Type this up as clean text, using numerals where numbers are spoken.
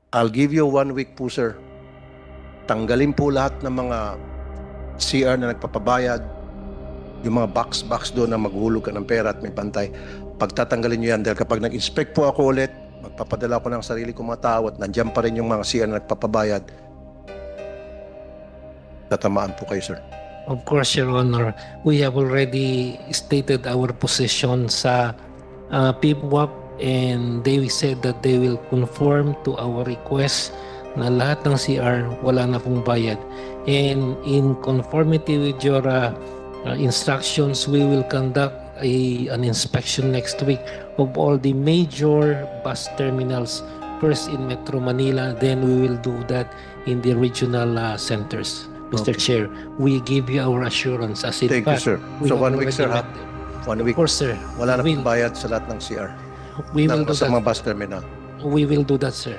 I'll give you 1 week po, sir. Tanggalin po lahat ng mga CR na nagpapabayad, yung mga box doon na maghulog ka ng pera at may pantay. Pagtatanggalin nyo yan, dahil kapag nag-inspect po ako ulit, magpapadala ko ng sarili kong mga tao at nandiyan pa rin yung mga CR na nagpapabayad, tatamaan po kayo, sir. Of course, Your Honor, we have already stated our position sa PIPWAP, and they said that they will conform to our request na lahat ng CR wala na pong bayad. And in conformity with your instructions, we will conduct an inspection next week of all the major bus terminals, first in Metro Manila, then we will do that in the regional centers. Mr. Chair, we give you our assurance as in Thank you, fact, sir. we So have 1 week, already sir, ha? met them. 1 week. Of course, sir. Wala na We pong bayad sa lahat ng CR. will do Sa that. mga bus terminal. We will do that, sir.